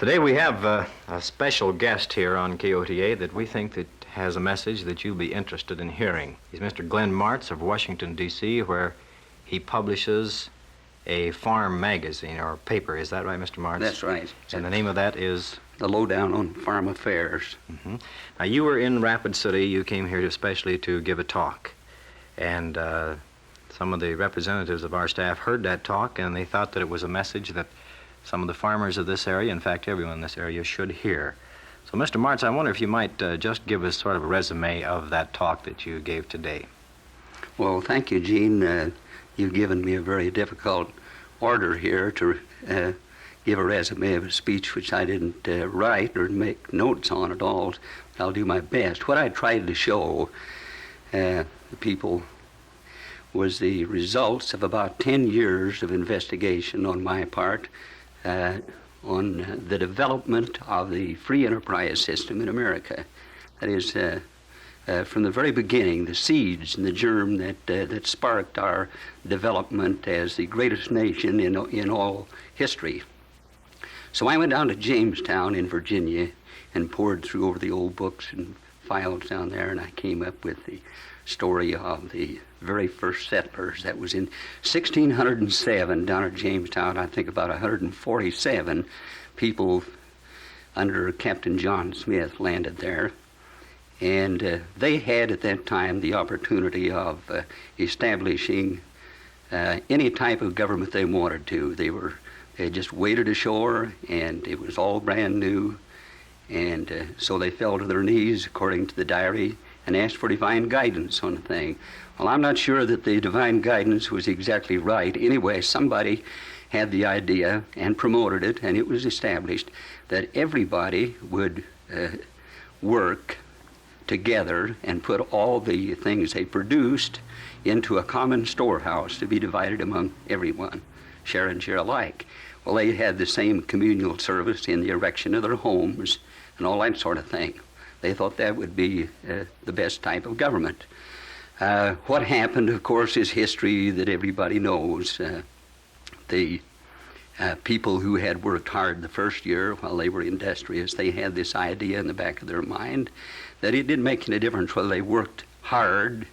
Today we have a special guest here on KOTA that we think that has a message that you'll be interested in hearing. He's Mr. Glenn Martz of Washington, D.C., where he publishes a farm magazine or paper. Is that right, Mr. Martz? That's right. And the name of that is? The Lowdown on Farm Affairs. Mm-hmm. Now, you were in Rapid City. You came here especially to give a talk. And some of the representatives of our staff heard that talk, and they thought that it was a message that some of the farmers of this area, in fact, everyone in this area, should hear. So, Mr. Martz, I wonder if you might just give us sort of a resume of that talk that you gave today. Well, thank you, Gene. You've given me a very difficult order here to give a resume of a speech which I didn't write or make notes on at all. I'll do my best. What I tried to show the people was the results of about 10 years of investigation on my part on the development of the free enterprise system in America. That is, from the very beginning, the seeds and the germ that sparked our development as the greatest nation in all history. So I went down to Jamestown in Virginia and pored through over the old books and files down there, and I came up with the story of the very first settlers. That was in 1607 down at Jamestown. I think about 147 people under Captain John Smith landed there. And they had at that time the opportunity of establishing any type of government they wanted to. They just waded ashore, and it was all brand new. And so they fell to their knees, according to the diary, and asked for divine guidance on the thing. Well, I'm not sure that the divine guidance was exactly right. Anyway, somebody had the idea and promoted it, and it was established that everybody would work together and put all the things they produced into a common storehouse to be divided among everyone, share and share alike. Well, they had the same communal service in the erection of their homes and all that sort of thing. They thought that would be the best type of government. What happened, of course, is history that everybody knows. The people who had worked hard the first year while they were industrious, they had this idea in the back of their mind that it didn't make any difference whether they worked hard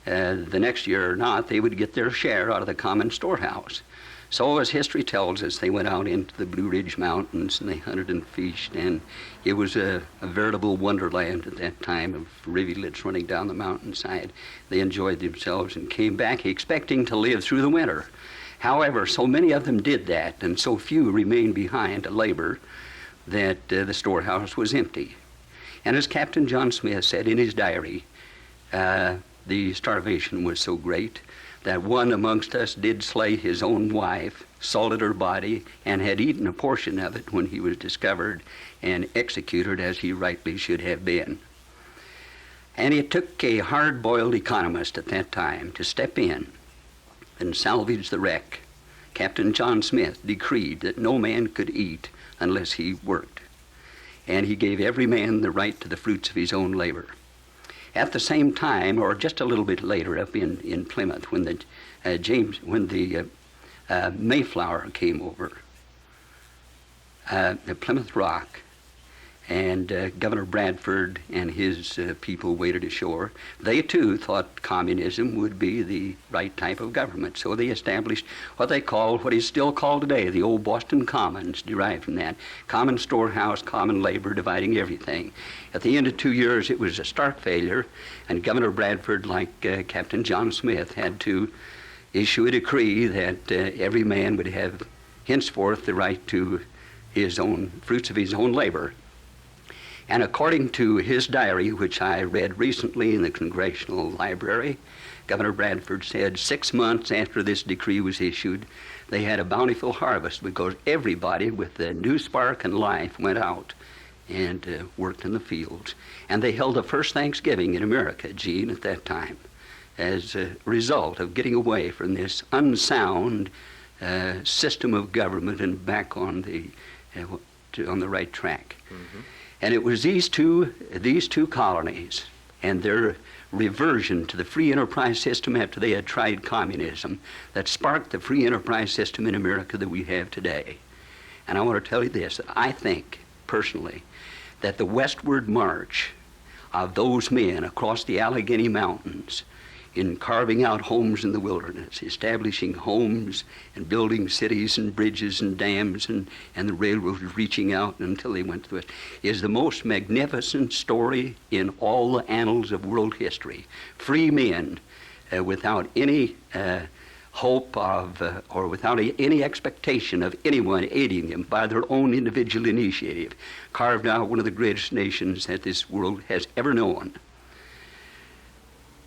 the next year or not. They would get their share out of the common storehouse. So as history tells us, they went out into the Blue Ridge Mountains and they hunted and fished, and it was a veritable wonderland at that time of rivulets running down the mountainside. They enjoyed themselves and came back expecting to live through the winter. However, so many of them did that, and so few remained behind to labor, that the storehouse was empty. And as Captain John Smith said in his diary, the starvation was so great that one amongst us did slay his own wife, salted her body, and had eaten a portion of it when he was discovered and executed as he rightly should have been. And it took a hard-boiled economist at that time to step in and salvage the wreck. Captain John Smith decreed that no man could eat unless he worked, and he gave every man the right to the fruits of his own labor. At the same time, or just a little bit later, up in Plymouth, when the Mayflower came over, the Plymouth Rock, and Governor Bradford and his people waded ashore, they too thought communism would be the right type of government. So they established what is still called today, the old Boston Commons, derived from that. Common storehouse, common labor, dividing everything. At the end of 2 years, it was a stark failure, and Governor Bradford, like Captain John Smith, had to issue a decree that every man would have henceforth the right to his own fruits of his own labor. And according to his diary, which I read recently in the Congressional Library, Governor Bradford said 6 months after this decree was issued, they had a bountiful harvest because everybody with the new spark and life went out and worked in the fields. And they held the first Thanksgiving in America, Gene, at that time, as a result of getting away from this unsound system of government and back on the right track. Mm-hmm. And it was these two colonies and their reversion to the free enterprise system after they had tried communism that sparked the free enterprise system in America that we have today. And I want to tell you this, that I think, personally, that the westward march of those men across the Allegheny Mountains in carving out homes in the wilderness, establishing homes and building cities and bridges and dams and the railroads reaching out until they went to the west, is the most magnificent story in all the annals of world history. Free men without any hope of, or without any expectation of anyone aiding them by their own individual initiative, carved out one of the greatest nations that this world has ever known.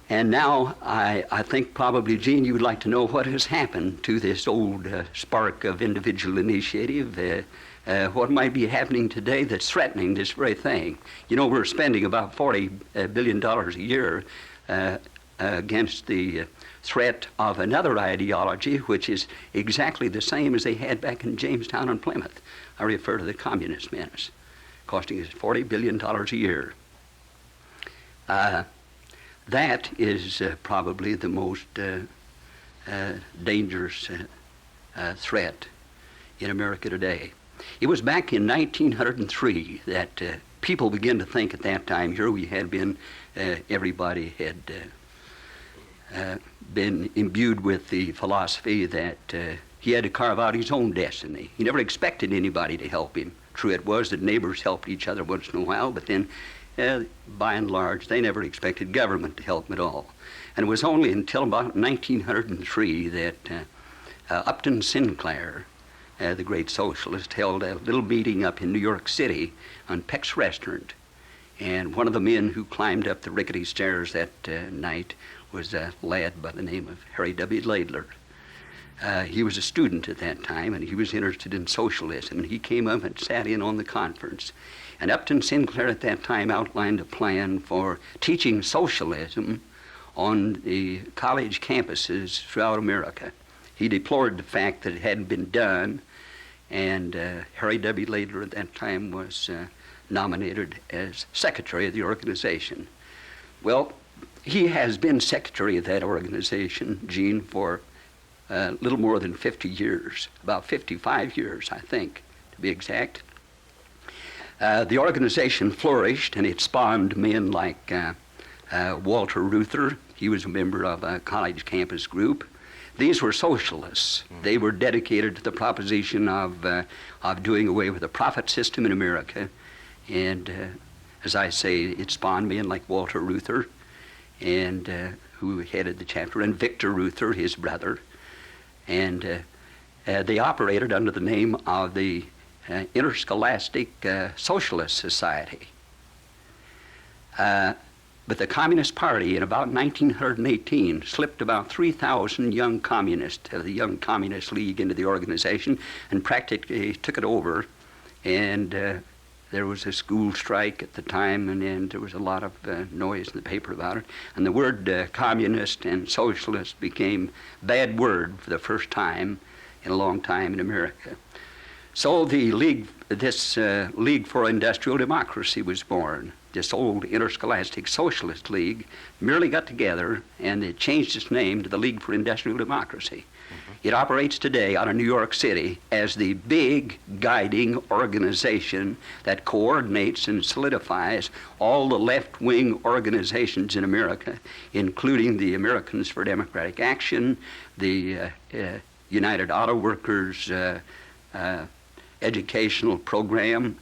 And now I think probably, Gene, you would like to know what has happened to this old spark of individual initiative, what might be happening today that's threatening this very thing. You know, we're spending about $40 billion a year against the threat of another ideology, which is exactly the same as they had back in Jamestown and Plymouth. I refer to the communist menace, costing us $40 billion a year. That is probably the most dangerous threat in America today. It was back in 1903 that people began to think at that time, here we had been, everybody had been imbued with the philosophy that he had to carve out his own destiny. He never expected anybody to help him. True it was that neighbors helped each other once in a while, but then by and large, they never expected government to help them at all. And it was only until about 1903 that Upton Sinclair, the great socialist, held a little meeting up in New York City on Peck's Restaurant. And one of the men who climbed up the rickety stairs that night was a lad by the name of Harry W. Laidler. He was a student at that time, and he was interested in socialism, and he came up and sat in on the conference. And Upton Sinclair at that time outlined a plan for teaching socialism on the college campuses throughout America. He deplored the fact that it hadn't been done, and Harry W. Laidler at that time was nominated as secretary of the organization. Well, he has been secretary of that organization, Gene, for a little more than 50 years, about 55 years, I think, to be exact. The organization flourished, and it spawned men like Walter Reuther. He was a member of a college campus group. These were socialists. They were dedicated to the proposition of doing away with the profit system in America. And as I say, it spawned men like Walter Reuther, and who headed the chapter, and Victor Reuther, his brother. And they operated under the name of the Interscholastic Socialist Society. But the Communist Party in about 1918 slipped about 3,000 young communists of the Young Communist League into the organization and practically took it over. And there was a school strike at the time, and there was a lot of noise in the paper about it. And the word communist and socialist became a bad word for the first time in a long time in America. So the League, this League for Industrial Democracy was born. This old Interscholastic Socialist League merely got together and it changed its name to the League for Industrial Democracy. It operates today out of New York City as the big guiding organization that coordinates and solidifies all the left-wing organizations in America, including the Americans for Democratic Action, the United Auto Workers Educational Program,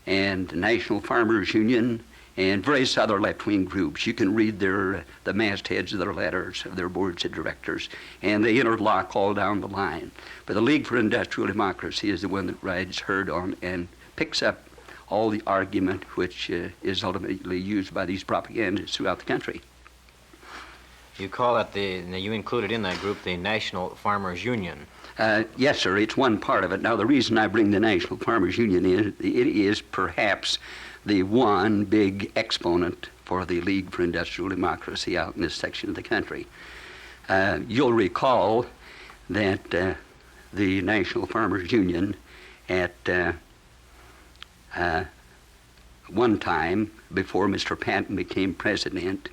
and the National Farmers Union, and various other left-wing groups. You can read the mastheads of their letters, of their boards of directors, and they interlock all down the line. But the League for Industrial Democracy is the one that rides herd on and picks up all the argument which is ultimately used by these propagandists throughout the country. You call it you included in that group the National Farmers Union. Yes, sir, it's one part of it. Now, the reason I bring the National Farmers Union in, it is perhaps the one big exponent for the League for Industrial Democracy out in this section of the country. You'll recall that the National Farmers Union at one time, before Mr. Patton became president,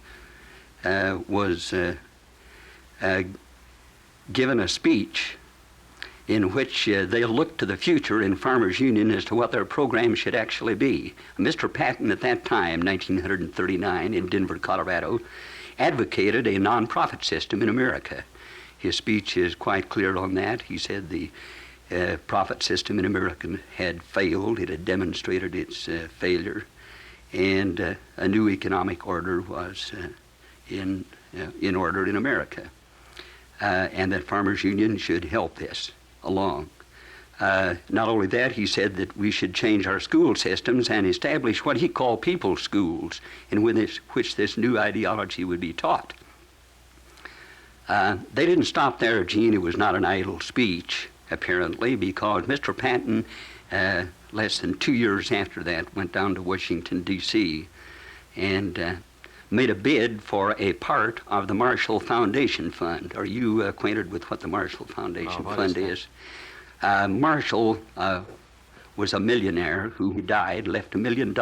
was given a speech in which they looked to the future in Farmers Union as to what their program should actually be. Mr. Patton at that time, 1939, in Denver, Colorado, advocated a nonprofit system in America. His speech is quite clear on that. He said the profit system in America had failed. It had demonstrated its failure, and a new economic order was in order in America, and that Farmers Union should help this along. Not only that, he said that we should change our school systems and establish what he called people's schools, in which this new ideology would be taught. They didn't stop there, Gene. It was not an idle speech, apparently, because Mr. Patton, less than 2 years after that, went down to Washington, D.C., and made a bid for a part of the Marshall Foundation Fund. Are you acquainted with what the Marshall Foundation Fund is? Marshall was a millionaire who died, left $1 million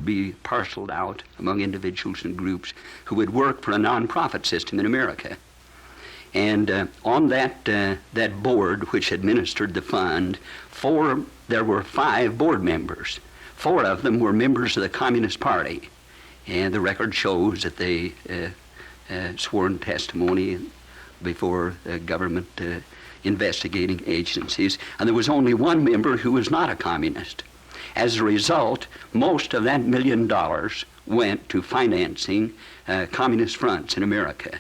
be parceled out among individuals and groups who would work for a nonprofit system in America. And on that board which administered the fund, there were 5 board members. 4 of them were members of the Communist Party, and the record shows that they sworn testimony before government investigating agencies, and there was only 1 member who was not a communist. As a result, most of that $1 million went to financing communist fronts in America.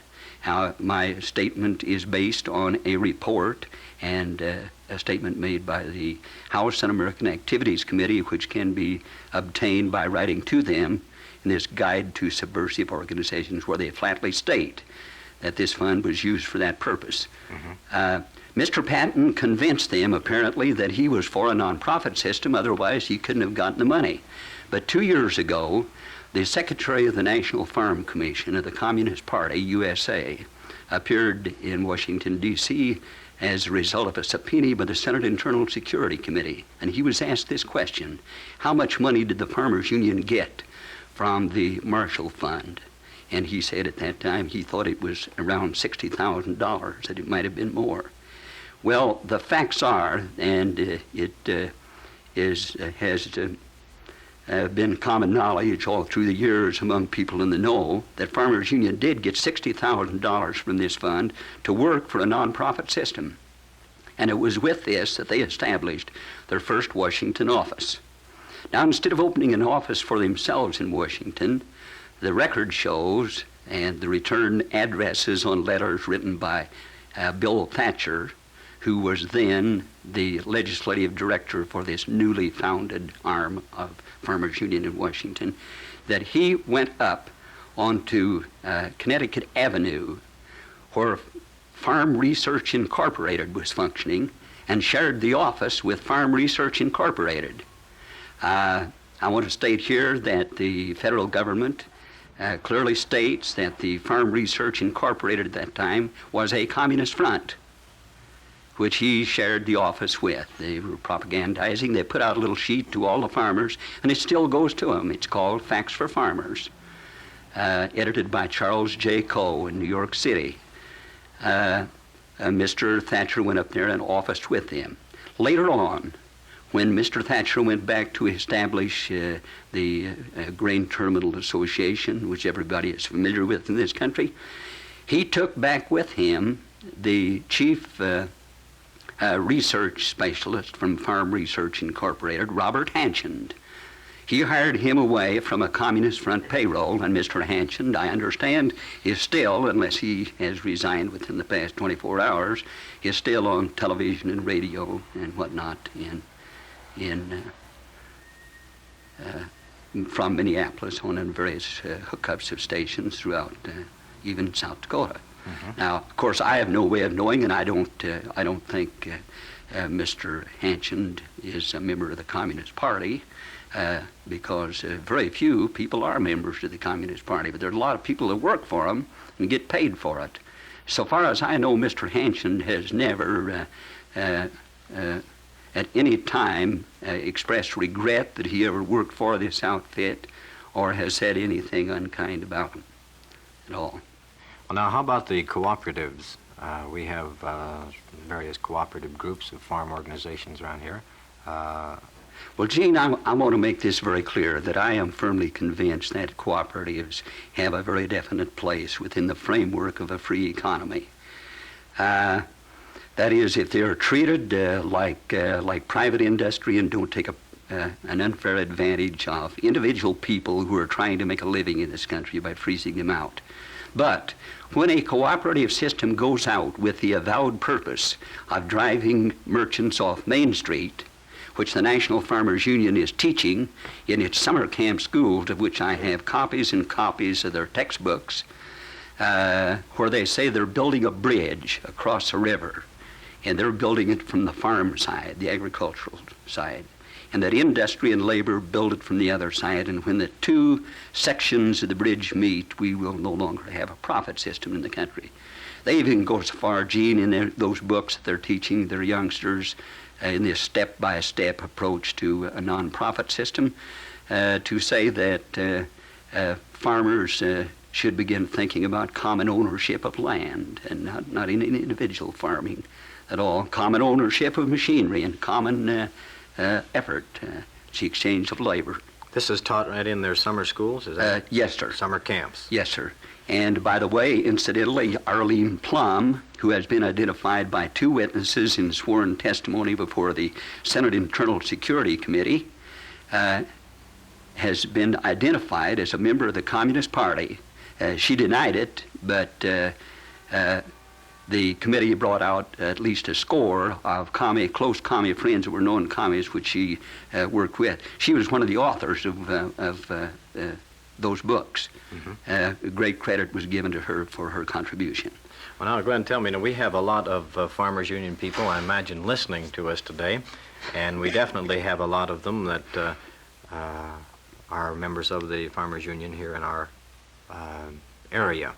My statement is based on a report and a statement made by the House Un-American Activities Committee, which can be obtained by writing to them in this Guide to Subversive Organizations, where they flatly state that this fund was used for that purpose. Mr. Patton convinced them, apparently, that he was for a nonprofit system, otherwise he couldn't have gotten the money. But 2 years ago, the Secretary of the National Farm Commission of the Communist Party, USA, appeared in Washington, D.C., as a result of a subpoena by the Senate Internal Security Committee. And he was asked this question: how much money did the Farmers Union get from the Marshall Fund? And he said at that time he thought it was around $60,000, that it might have been more. Well, the facts are, and it has been common knowledge all through the years among people in the know, that Farmers Union did get $60,000 from this fund to work for a nonprofit system. And it was with this that they established their first Washington office. Now, instead of opening an office for themselves in Washington, the record shows, and the return addresses on letters written by Bill Thatcher, who was then the legislative director for this newly founded arm of Farmers Union in Washington, that he went up onto Connecticut Avenue, where Farm Research Incorporated was functioning, and shared the office with Farm Research Incorporated. I want to state here that the federal government clearly states that the Farm Research Incorporated at that time was a communist front, which he shared the office with. They were propagandizing. They put out a little sheet to all the farmers, and it still goes to them. It's called Facts for Farmers, edited by Charles J. Coe in New York City. Mr. Thatcher went up there and officed with him. Later on, when Mr. Thatcher went back to establish the Grain Terminal Association, which everybody is familiar with in this country, he took back with him the chief research specialist from Farm Research Incorporated, Robert Hanchand. He hired him away from a Communist Front payroll, and Mr. Hanchand, I understand, is still, unless he has resigned within the past 24 hours, is still on television and radio and whatnot from Minneapolis on various hookups of stations throughout even South Dakota. Now, of course, I have no way of knowing, and I don't think Mr. Hanchand is a member of the Communist Party, because very few people are members of the Communist Party, but there are a lot of people that work for them and get paid for it. So far as I know, Mr. Hanchand has never at any time expressed regret that he ever worked for this outfit or has said anything unkind about them at all. Well, now, how about the cooperatives? We have various cooperative groups of farm organizations around here. Well, Gene, I want to make this very clear that I am firmly convinced that cooperatives have a very definite place within the framework of a free economy. That is, if they are treated like private industry and don't take an unfair advantage of individual people who are trying to make a living in this country by freezing them out. But when a cooperative system goes out with the avowed purpose of driving merchants off Main Street, which the National Farmers Union is teaching in its summer camp schools, of which I have copies and copies of their textbooks, where they say they're building a bridge across a river, and they're building it from the farm side, the agricultural side, and that industry and labor build it from the other side, and when the two sections of the bridge meet, we will no longer have a profit system in the country. They even go so far, Gene, in those books that they're teaching their youngsters in this step-by-step approach to a non-profit system, to say that farmers should begin thinking about common ownership of land and not in individual farming at all. Common ownership of machinery and common effort, it's the exchange of labor. This is taught right in their summer schools, is that? Yes, sir. Summer camps. Yes, sir. And by the way, incidentally, Arlene Plum, who has been identified by two witnesses in sworn testimony before the Senate Internal Security Committee, has been identified as a member of the Communist Party. She denied it, but the committee brought out at least a score of close commie friends that were known commies, which she worked with. She was one of the authors of those books. Mm-hmm. Great credit was given to her for her contribution. Well, now, go ahead and tell me, now, we have a lot of Farmers Union people, I imagine, listening to us today, and we definitely have a lot of them that are members of the Farmers Union here in our area.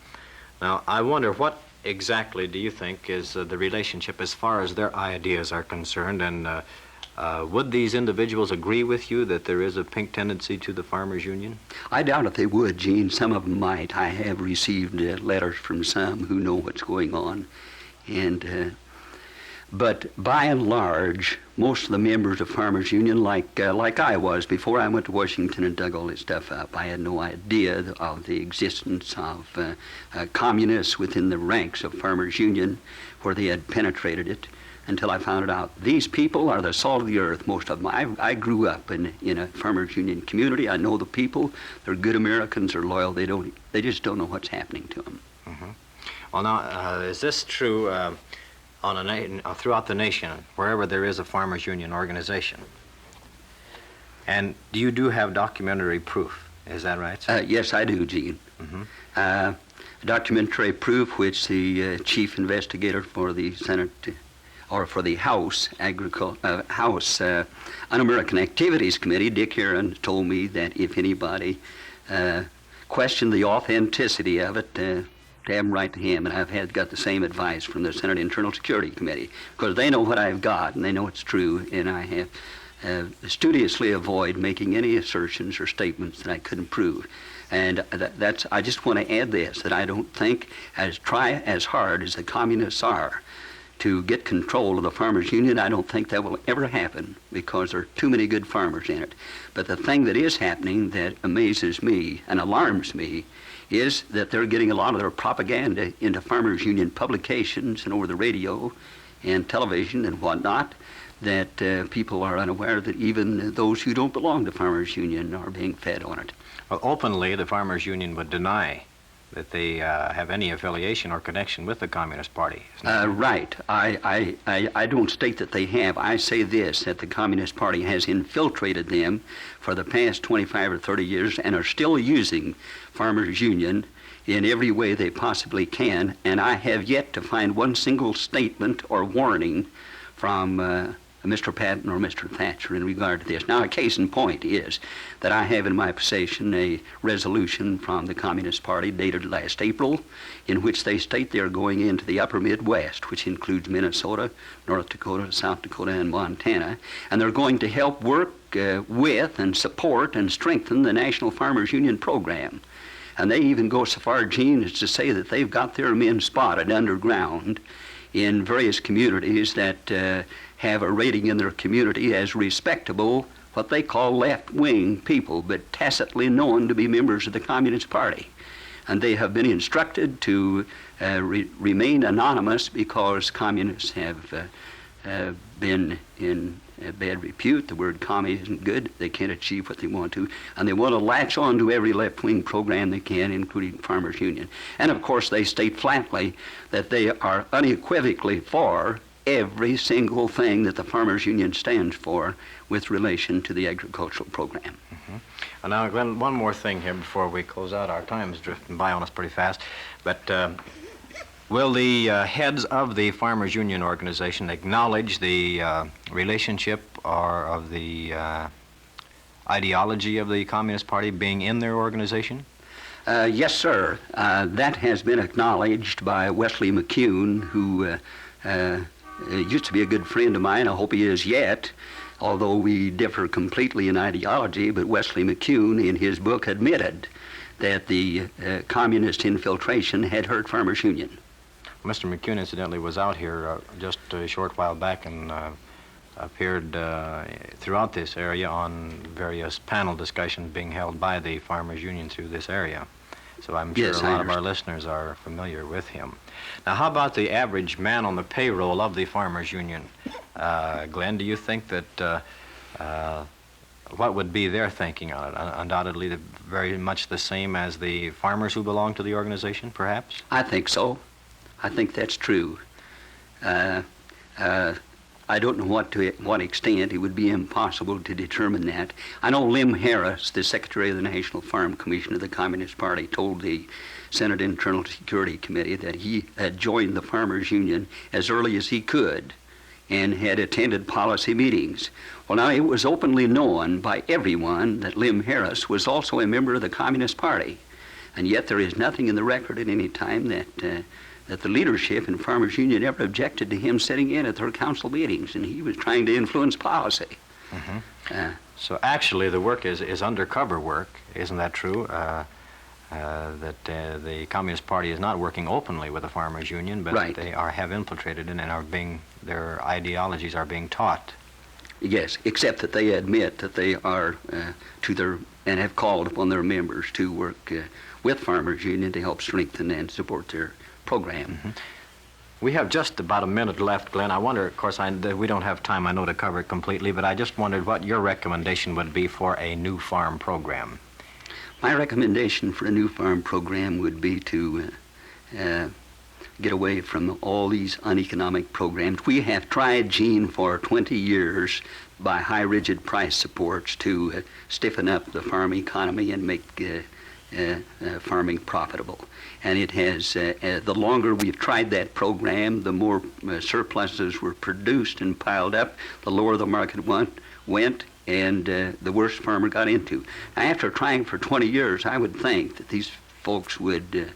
Now, I wonder, what exactly do you think is the relationship as far as their ideas are concerned, and would these individuals agree with you that there is a pink tendency to the Farmers Union? I doubt if they would, Gene. Some of them might. I have received letters from some who know what's going on. But by and large, most of the members of Farmers Union, like I was before I went to Washington and dug all this stuff up, I had no idea of the existence of communists within the ranks of Farmers Union, where they had penetrated it, until I found it out. These people are the salt of the earth, most of them. I grew up in a Farmers Union community. I know the people. They're good Americans. They're loyal. They just don't know what's happening to them. Mm-hmm. Well, now, is this true throughout the nation, wherever there is a Farmers Union organization? And you do have documentary proof, is that right, sir? Yes, I do, Gene. Mm-hmm. Documentary proof which the chief investigator for the Senate or for the House Un-American Activities Committee, Dick Aaron, told me that if anybody questioned the authenticity of it, to have them write to him, and I've got the same advice from the Senate Internal Security Committee, because they know what I've got and they know it's true, and I have studiously avoid making any assertions or statements that I couldn't prove. And I just want to add this, that I don't think try as hard as the communists are to get control of the Farmers Union. I don't think that will ever happen, because there are too many good farmers in it. But the thing that is happening that amazes me and alarms me is that they're getting a lot of their propaganda into Farmers Union publications and over the radio and television and whatnot, that people are unaware that even those who don't belong to Farmers Union are being fed on it. Well, openly, the Farmers Union would deny that they have any affiliation or connection with the Communist Party. Right. I don't state that they have. I say this, that the Communist Party has infiltrated them for the past 25 or 30 years and are still using Farmers Union in every way they possibly can, and I have yet to find one single statement or warning from Mr. Patton or Mr. Thatcher in regard to this. Now, a case in point is that I have in my possession a resolution from the Communist Party dated last April, in which they state they are going into the upper Midwest, which includes Minnesota, North Dakota, South Dakota, and Montana, and they're going to help work with and support and strengthen the National Farmers Union program. And they even go so far, Gene, as to say that they've got their men spotted underground in various communities that have a rating in their community as respectable, what they call left-wing people, but tacitly known to be members of the Communist Party. And they have been instructed to remain anonymous because communists have been in bad repute. The word commie isn't good. They can't achieve what they want to. And they want to latch on to every left-wing program they can, including Farmers Union. And of course they state flatly that they are unequivocally for every single thing that the Farmers Union stands for with relation to the agricultural program. Mm-hmm. And now, Glenn, one more thing here before we close out. Our time is drifting by on us pretty fast. But will the heads of the Farmers Union organization acknowledge the relationship or of the ideology of the Communist Party being in their organization? Yes, sir. That has been acknowledged by Wesley McCune, who used to be a good friend of mine. I hope he is yet, although we differ completely in ideology. But Wesley McCune, in his book, admitted that the communist infiltration had hurt Farmers Union. Mr. McCune, incidentally, was out here just a short while back and appeared throughout this area on various panel discussions being held by the Farmers Union through this area. So I'm sure Yes, a lot of our listeners are familiar with him. Now, how about the average man on the payroll of the Farmers Union? Glenn, do you think that what would be their thinking on it? Undoubtedly very much the same as the farmers who belong to the organization, perhaps? I think so. I think that's true. I don't know to what extent. It would be impossible to determine that. I know Lim Harris, the Secretary of the National Farm Commission of the Communist Party, told the Senate Internal Security Committee that he had joined the Farmers Union as early as he could and had attended policy meetings. Well, now, it was openly known by everyone that Lim Harris was also a member of the Communist Party, and yet there is nothing in the record at any time that the leadership in Farmers Union ever objected to him sitting in at their council meetings, and he was trying to influence policy. Mm-hmm. So actually the work is undercover work, isn't that true? That the Communist Party is not working openly with the Farmers Union, but right. They have infiltrated and their ideologies are being taught. Yes, except that they admit that they are and have called upon their members to work with Farmers Union to help strengthen and support their program. Mm-hmm. We have just about a minute left, Glenn. I wonder, of course, we don't have time, I know, to cover it completely, but I just wondered what your recommendation would be for a new farm program. My recommendation for a new farm program would be to get away from all these uneconomic programs. We have tried, Gene, for 20 years by high rigid price supports to stiffen up the farm economy and make farming profitable. And it has, the longer we've tried that program, the more surpluses were produced and piled up, the lower the market went, and the worse farmer got into. Now, after trying for 20 years, I would think that these folks would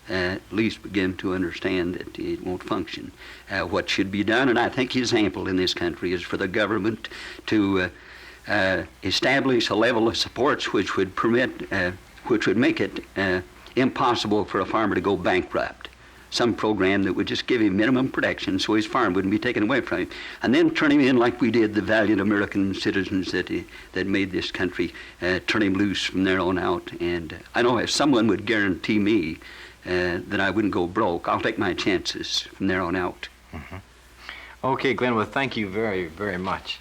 at least begin to understand that it won't function. What should be done, and I think is ample in this country, is for the government to establish a level of supports which would make it impossible for a farmer to go bankrupt. Some program that would just give him minimum protection so his farm wouldn't be taken away from him. And then turn him in like we did the valiant American citizens that made this country, turn him loose from there on out. And I know if someone would guarantee me that I wouldn't go broke, I'll take my chances from there on out. Mm-hmm. Okay, Glenn, well, thank you very, very much.